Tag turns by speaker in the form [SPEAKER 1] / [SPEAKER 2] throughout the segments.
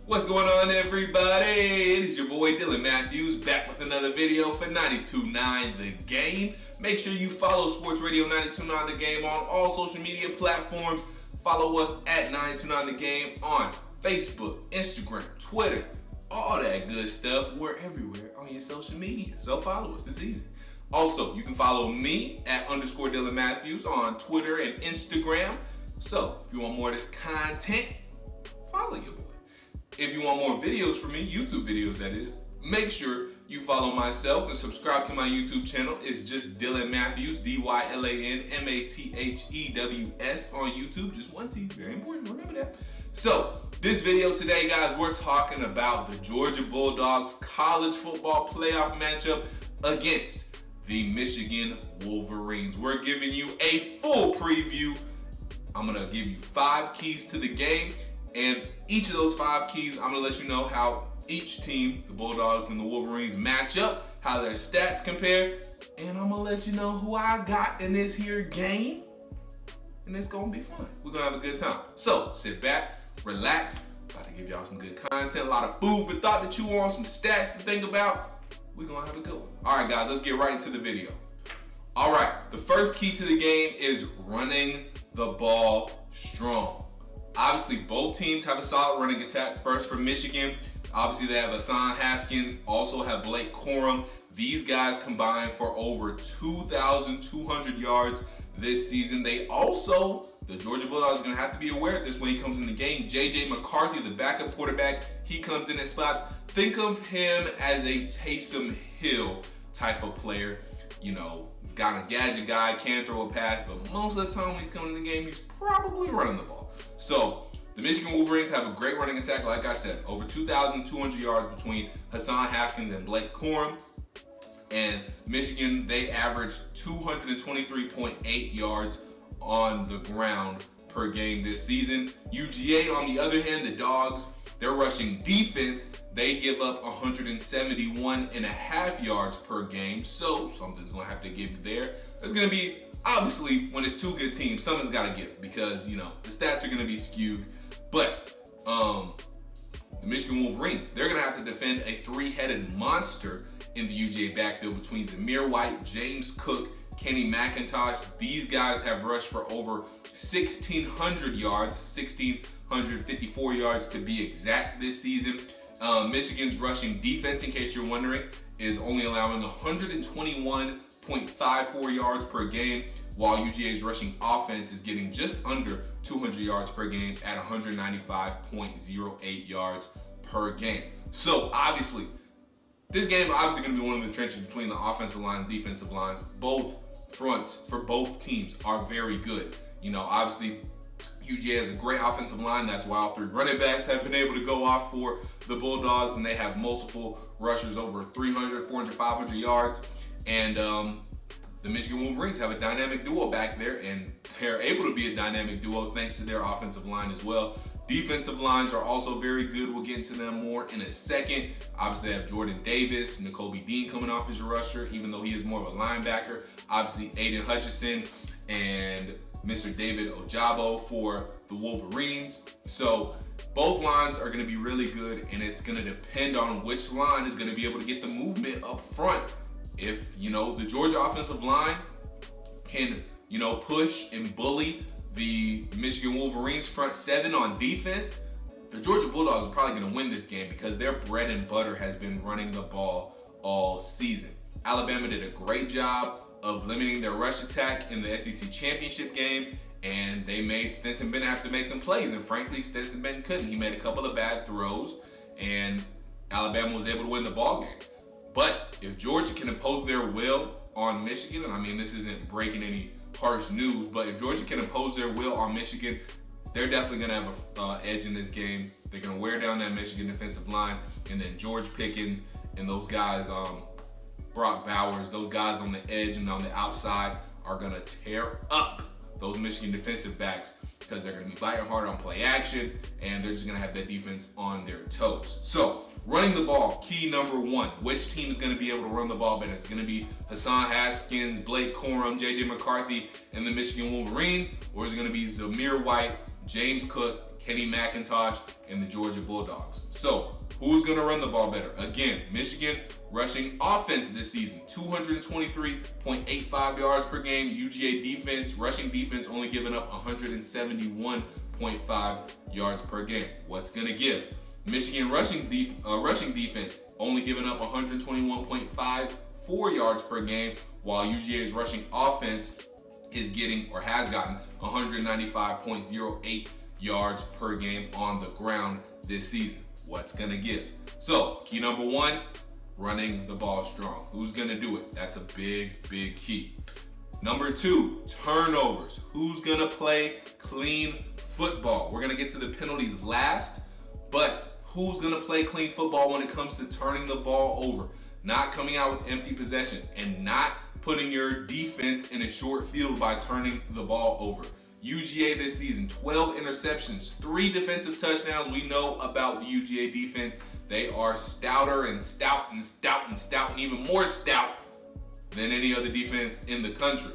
[SPEAKER 1] What's going on, everybody? It is your boy Dylan Mathews back with another video for 92.9 The Game. Make sure you follow Sports Radio 92.9 The Game on all social media platforms. Follow us at 92.9 The Game on Facebook, Instagram, Twitter, all that good stuff. We're everywhere on your social media, so follow us. It's easy. Also, you can follow me at _Dylan Mathews on Twitter and Instagram. So, if you want more of this content, follow your boy. If you want more videos from me, YouTube videos that is, make sure you follow myself and subscribe to my YouTube channel. It's just Dylan Mathews, DYLAN MATHEWS on YouTube. Just one T, very important, remember that. So, this video today, guys, we're talking about the Georgia Bulldogs college football playoff matchup against the Michigan Wolverines. We're giving you a full preview. I'm going to give you 5 keys to the game. And each of those 5 keys, I'm going to let you know how each team, the Bulldogs and the Wolverines, match up, how their stats compare, and I'm going to let you know who I got in this here game. And it's going to be fun. We're going to have a good time. So, sit back, relax. About to give y'all some good content, a lot of food for thought to chew on, some stats to think about. We're going to have a good one. All right, guys, let's get right into the video. All right, the first key to the game is running the ball strong. Obviously, both teams have a solid running attack. First for Michigan, obviously they have Hassan Haskins, also have Blake Corum. These guys combined for over 2,200 yards this season. They also, the Georgia Bulldogs are going to have to be aware of this when he comes in the game. J.J. McCarthy, the backup quarterback, he comes in at spots. Think of him as a Taysom Hill type of player. You know, got a gadget guy, can throw a pass, but most of the time when he's coming in the game, he's probably running the ball. So, the Michigan Wolverines have a great running attack, like I said. Over 2,200 yards between Hassan Haskins and Blake Corum. And Michigan, they averaged 223.8 yards on the ground per game this season. UGA, on the other hand, the Dogs, their rushing defense, they give up 171.5 yards per game. So, something's going to have to give there. There's going to be, obviously, when it's 2 good teams, something's got to give because, you know, the stats are going to be skewed. But the Michigan Wolverines, they're going to have to defend a 3-headed monster in the UGA backfield between Zamir White, James Cook, Kenny McIntosh. These guys have rushed for over 1,600 yards, 1,654 yards to be exact this season. Michigan's rushing defense, in case you're wondering, is only allowing 121.54 yards per game, while UGA's rushing offense is getting just under 200 yards per game at 195.08 yards per game. So obviously, this game obviously going to be one of the trenches between the offensive line and defensive lines. Both fronts for both teams are very good. You know, obviously, UGA has a great offensive line. That's why all 3 running backs have been able to go off for the Bulldogs, and they have multiple rushers over 300, 400, 500 yards. And the Michigan Wolverines have a dynamic duo back there, and they're able to be a dynamic duo thanks to their offensive line as well. Defensive lines are also very good. We'll get into them more in a second. Obviously, they have Jordan Davis, Nakobe Dean coming off as a rusher, even though he is more of a linebacker. Obviously, Aiden Hutchinson and Mr. David Ojabo for the Wolverines. So both lines are going to be really good, and it's going to depend on which line is going to be able to get the movement up front. If, you know, the Georgia offensive line can, you know, push and bully the Michigan Wolverines front 7 on defense, the Georgia Bulldogs are probably going to win this game because their bread and butter has been running the ball all season. Alabama did a great job of limiting their rush attack in the SEC championship game, and they made Stetson Bennett have to make some plays, and frankly, Stetson Bennett couldn't. He made a couple of bad throws, and Alabama was able to win the ball game. But if Georgia can impose their will on Michigan, and I mean, this isn't breaking any harsh news, but if Georgia can impose their will on Michigan, they're definitely going to have an edge in this game. They're going to wear down that Michigan defensive line, and then George Pickens and those guys, Brock Bowers, those guys on the edge and on the outside are going to tear up those Michigan defensive backs because they're going to be fighting hard on play action, and they're just going to have that defense on their toes. So, running the ball, key number 1. Which team is going to be able to run the ball better? It's going to be Hassan Haskins, Blake Corum, J.J. McCarthy, and the Michigan Wolverines, or is it going to be Zamir White, James Cook, Kenny McIntosh, and the Georgia Bulldogs. So, who's going to run the ball better? Again, Michigan rushing offense this season, 223.85 yards per game. UGA defense, rushing defense, only giving up 171.5 yards per game. What's going to give? Michigan rushing defense, only giving up 121.54 yards per game, while UGA's rushing offense is getting, or has gotten, 195.08 yards per game on the ground this season. What's going to give? So, key number one, running the ball strong. Who's going to do it? That's a big, big key. Number two, turnovers. Who's going to play clean football? We're going to get to the penalties last, but who's going to play clean football when it comes to turning the ball over? Not coming out with empty possessions and not putting your defense in a short field by turning the ball over. UGA this season, 12 interceptions, 3 defensive touchdowns. We know about the UGA defense. They are stouter and stout and stout and stout and even more stout than any other defense in the country.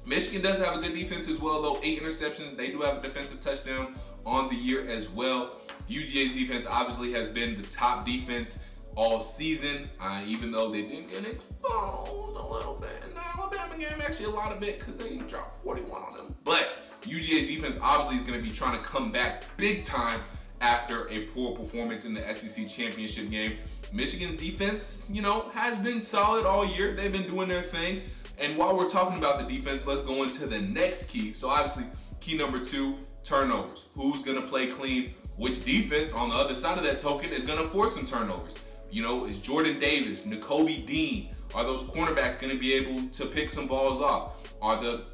[SPEAKER 1] Michigan does have a good defense as well, though. 8 interceptions. They do have a defensive touchdown on the year as well. UGA's defense obviously has been the top defense all season, even though they didn't get exposed a little bit in the Alabama game, actually a lot of it, because they dropped 41 on them. But UGA's defense obviously is going to be trying to come back big time after a poor performance in the SEC championship game. Michigan's defense, has been solid all year. They've been doing their thing. And while we're talking about the defense, let's go into the next key. So obviously, key number 2, turnovers. Who's going to play clean? Which defense on the other side of that token is going to force some turnovers? Is Jordan Davis, Nakobe Dean, are those cornerbacks going to be able to pick some balls off? Are the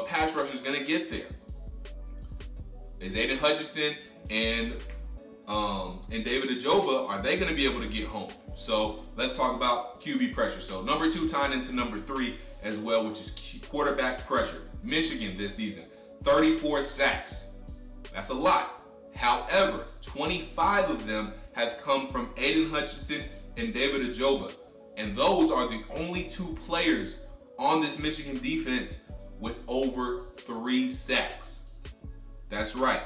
[SPEAKER 1] pass rushers going to get there? Is Aiden Hutchinson and David Ajoba, are they going to be able to get home? So let's talk about QB pressure. So number 2 tying into number 3 as well, which is quarterback pressure. Michigan this season, 34 sacks. That's a lot. However, 25 of them have come from Aiden Hutchinson and David Ajoba. And those are the only 2 players on this Michigan defense with over 3 sacks. That's right.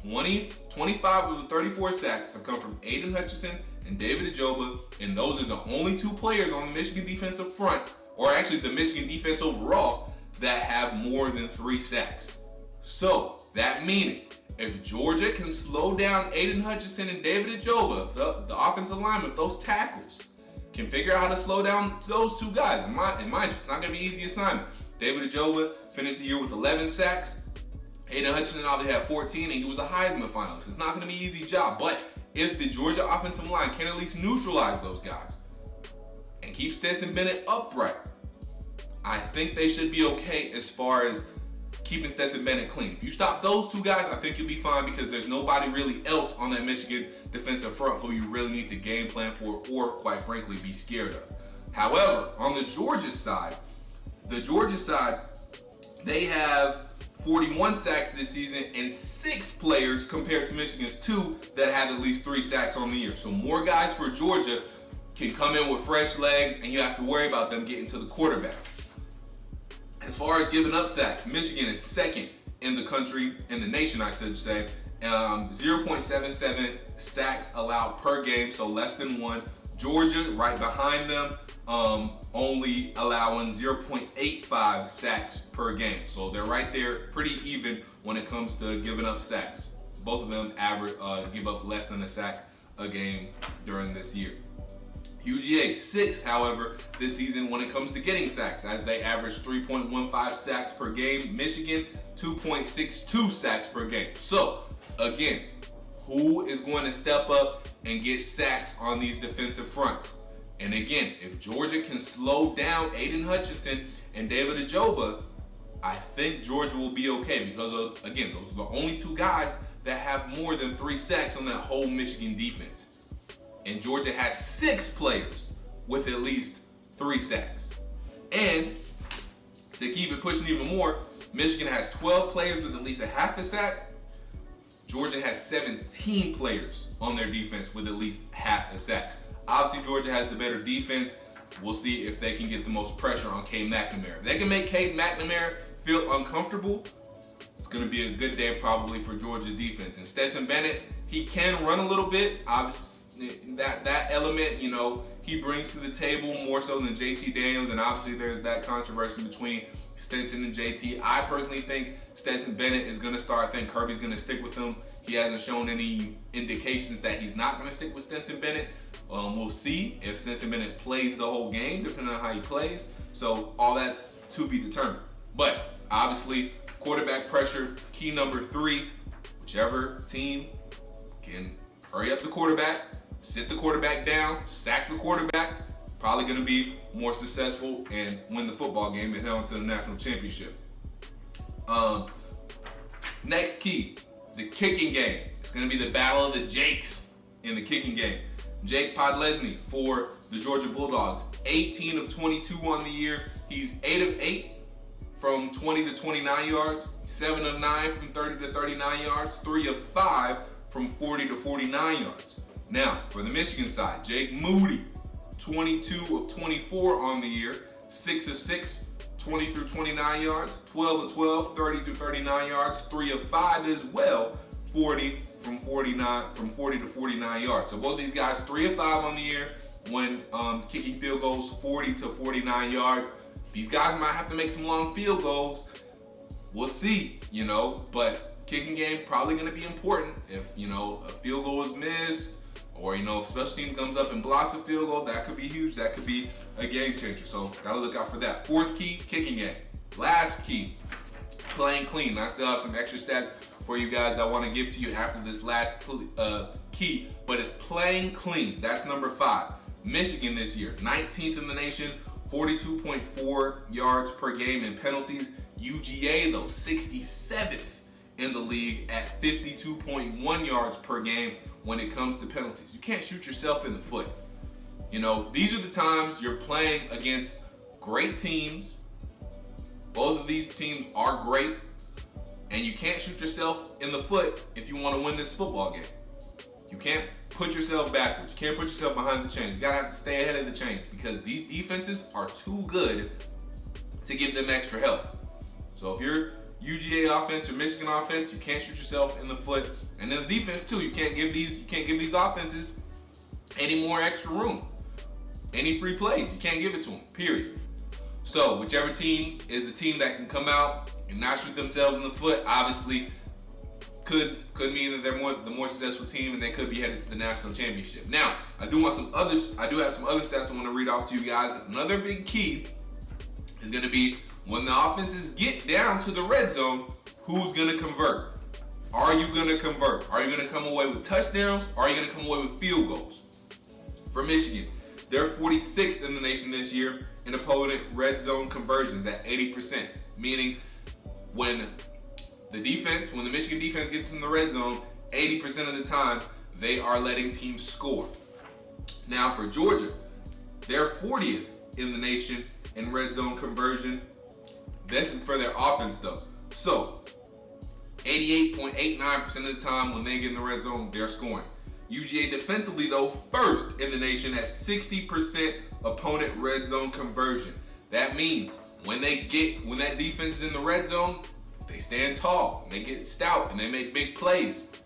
[SPEAKER 1] 25 of the 34 sacks have come from Aiden Hutchinson and David Ajoba, and those are the only 2 players on the Michigan defensive front, or actually the Michigan defense overall, that have more than 3 sacks. So, that meaning, if Georgia can slow down Aiden Hutchinson and David Ajoba, the offensive linemen, those tackles, can figure out how to slow down those 2 guys. And mind you, it's not going to be an easy assignment. David Ajoba finished the year with 11 sacks. Aiden Hutchinson obviously had 14, and he was a Heisman finalist. It's not going to be an easy job, but if the Georgia offensive line can at least neutralize those guys and keep Stetson Bennett upright, I think they should be okay as far as keeping Stetson Bennett clean. If you stop those 2 guys, I think you'll be fine, because there's nobody really else on that Michigan defensive front who you really need to game plan for or, quite frankly, be scared of. However, on the Georgia side, they have 41 sacks this season and 6 players compared to Michigan's 2 that have at least 3 sacks on the year. So more guys for Georgia can come in with fresh legs, and you have to worry about them getting to the quarterback. As far as giving up sacks, Michigan is second in the country, in the nation, I should say. 0.77 sacks allowed per game, so less than 1. Georgia, right behind them, only allowing 0.85 sacks per game. So they're right there, pretty even when it comes to giving up sacks. Both of them give up less than a sack a game during this year. UGA 6th, however, this season when it comes to getting sacks, as they average 3.15 sacks per game. Michigan, 2.62 sacks per game. So, again, who is going to step up and get sacks on these defensive fronts? And again, if Georgia can slow down Aiden Hutchinson and David Ajoba, I think Georgia will be okay, because again, those are the only 2 guys that have more than 3 sacks on that whole Michigan defense. And Georgia has 6 players with at least 3 sacks. And to keep it pushing even more, Michigan has 12 players with at least a half a sack. Georgia has 17 players on their defense with at least half a sack. Obviously, Georgia has the better defense. We'll see if they can get the most pressure on Cade McNamara. If they can make Cade McNamara feel uncomfortable, It's going to be a good day probably for Georgia's defense. And Stetson Bennett, he can run a little bit. Obviously, that element, he brings to the table more so than JT Daniels. And obviously, there's that controversy between Stetson and JT. I personally think Stetson Bennett is going to start. I think Kirby's going to stick with him. He hasn't shown any indications that he's not going to stick with Stetson Bennett. We'll see if Stetson Bennett plays the whole game, depending on how he plays. So all that's to be determined. But obviously, quarterback pressure, key number 3. Whichever team can hurry up the quarterback, sit the quarterback down, sack the quarterback, probably going to be more successful and win the football game and head on to the national championship. Next key, the kicking game. It's going to be the battle of the Jakes in the kicking game. Jake Podlesny for the Georgia Bulldogs, 18 of 22 on the year. He's 8 of 8 from 20 to 29 yards, 7 of 9 from 30 to 39 yards, 3 of 5 from 40 to 49 yards. Now, for the Michigan side, Jake Moody, 22 of 24 on the year, 6 of 6, 20 through 29 yards, 12 of 12, 30 through 39 yards, 3 of 5 as well, 40 to 49 yards. So both these guys, 3 of 5 on the year when kicking field goals 40 to 49 yards. These guys might have to make some long field goals. We'll see, but kicking game probably going to be important. If, a field goal is missed, or, if special team comes up and blocks a field goal, that could be huge. That could be a game changer. So, got to look out for that. 4th key, kicking game. Last key, playing clean. I still have some extra stats for you guys I want to give to you after this last key, but it's playing clean. That's number 5. Michigan this year, 19th in the nation, 42.4 yards per game in penalties. UGA, though, 67th in the league at 52.1 yards per game when it comes to penalties. You can't shoot yourself in the foot. These are the times you're playing against great teams. Both of these teams are great, and you can't shoot yourself in the foot if you want to win this football game. You can't put yourself backwards. You can't put yourself behind the chains. You gotta have to stay ahead of the chains because these defenses are too good to give them extra help. So if you're UGA offense or Michigan offense, you can't shoot yourself in the foot. And then the defense too, you can't give these offenses any more extra room. Any free plays, you can't give it to them, period. So whichever team is the team that can come out and not shoot themselves in the foot, obviously could mean that they're the more successful team and they could be headed to the national championship. Now, I do have some other stats I want to read off to you guys. Another big key is going to be when the offenses get down to the red zone, who's going to convert? Are you going to convert? Are you going to come away with touchdowns? Or are you going to come away with field goals? For Michigan, they're 46th in the nation this year in opponent red zone conversions at 80%, meaning when the Michigan defense gets in the red zone, 80% of the time, they are letting teams score. Now for Georgia, they're 40th in the nation in red zone conversion. This is for their offense though. So, 88.89% of the time when they get in the red zone, they're scoring. UGA defensively though, first in the nation at 60% opponent red zone conversion. That means when that defense is in the red zone, they stand tall, they get stout, and they make big plays.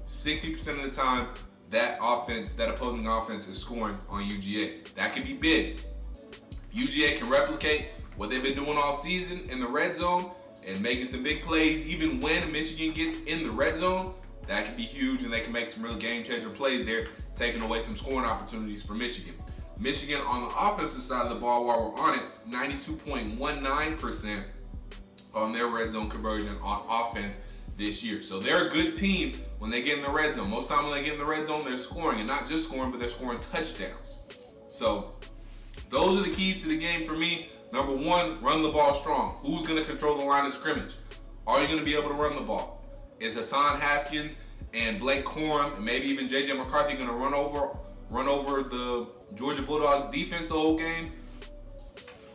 [SPEAKER 1] 60% of the time, that opposing offense is scoring on UGA. That can be big. UGA can replicate what they've been doing all season in the red zone and making some big plays. Even when Michigan gets in the red zone, that can be huge, and they can make some real game-changer plays there, taking away some scoring opportunities for Michigan. Michigan on the offensive side of the ball, while we're on it, 92.19% on their red zone conversion on offense this year. So they're a good team when they get in the red zone. Most time when they get in the red zone, they're scoring, and not just scoring, but they're scoring touchdowns. So those are the keys to the game for me. Number 1, run the ball strong. Who's going to control the line of scrimmage? Are you going to be able to run the ball? Is Hassan Haskins and Blake Corum and maybe even J.J. McCarthy going to run over the Georgia Bulldogs defense the whole game?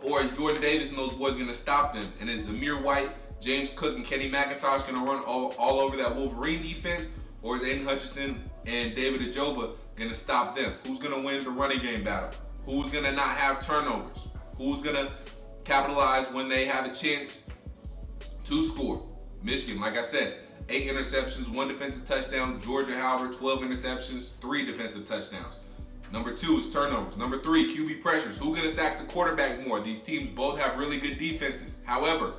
[SPEAKER 1] Or is Jordan Davis and those boys going to stop them? And is Zamir White, James Cook, and Kenny McIntosh going to run all over that Wolverine defense? Or is Aiden Hutchinson and David Ajoba going to stop them? Who's going to win the running game battle? Who's going to not have turnovers? Who's going to capitalize when they have a chance to score? Michigan, like I said, 8 interceptions, 1 defensive touchdown. Georgia, however, 12 interceptions, 3 defensive touchdowns. Number 2 is turnovers. Number 3, QB pressures. Who's going to sack the quarterback more? These teams both have really good defenses. However,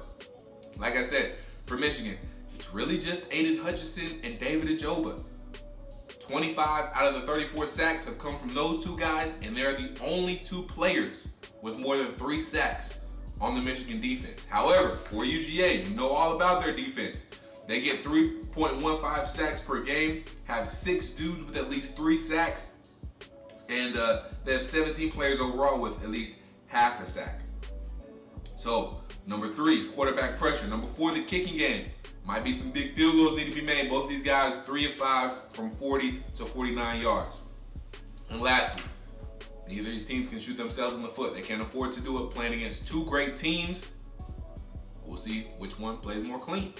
[SPEAKER 1] like I said, for Michigan, it's really just Aiden Hutchinson and David Ajoba. 25 out of the 34 sacks have come from those 2 guys, and they're the only 2 players with more than 3 sacks on the Michigan defense. However, for UGA, you know all about their defense. They get 3.15 sacks per game, have 6 dudes with at least 3 sacks, and they have 17 players overall with at least half a sack. So, number 3, quarterback pressure. Number 4, the kicking game. Might be some big field goals need to be made. Both of these guys, 3 of 5 from 40 to 49 yards. And lastly, neither of these teams can shoot themselves in the foot. They can't afford to do it playing against 2 great teams. We'll see which one plays more clean.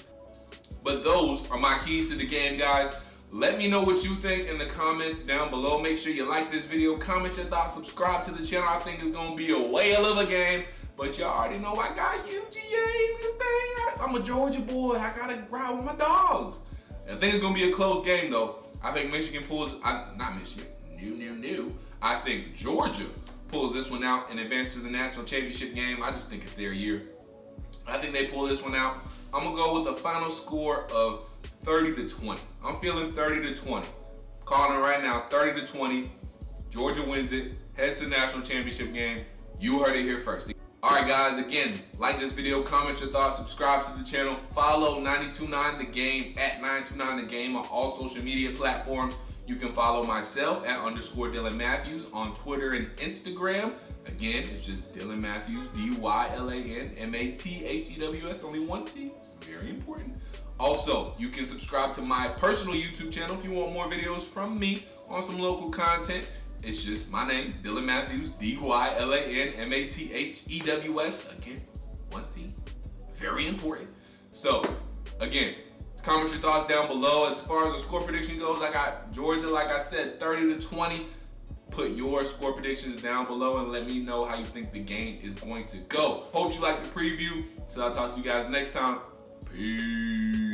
[SPEAKER 1] But those are my keys to the game, guys. Let me know what you think in the comments down below. Make sure you like this video, comment your thoughts, subscribe to the channel. I think it's going to be a whale of a game. But y'all already know I got UGA this thing. I'm a Georgia boy. I got to ride with my dogs. I think it's going to be a close game, though. I think Michigan pulls, not Michigan, no. I think Georgia pulls this one out and advances to the national championship game. I just think it's their year. I think they pull this one out. I'm going to go with a final score of 30-20. I'm feeling 30-20. Calling it right now, 30-20. Georgia wins it, heads to the national championship game. You heard it here first. Alright guys, again, like this video, comment your thoughts, subscribe to the channel, follow 929 The Game at 929 The Game on all social media platforms. You can follow myself at _Dylan Mathews on Twitter and Instagram. Again, it's just Dylan Mathews, DYLANMATHEWS, only 1 T, very important. Also, you can subscribe to my personal YouTube channel if you want more videos from me on some local content. It's just my name, Dylan Mathews, DYLANMATHEWS. Again, 1 T. Very important. So, again, comment your thoughts down below. As far as the score prediction goes, I got Georgia, like I said, 30-20. Put your score predictions down below and let me know how you think the game is going to go. Hope you like the preview. Till I talk to you guys next time. Peace.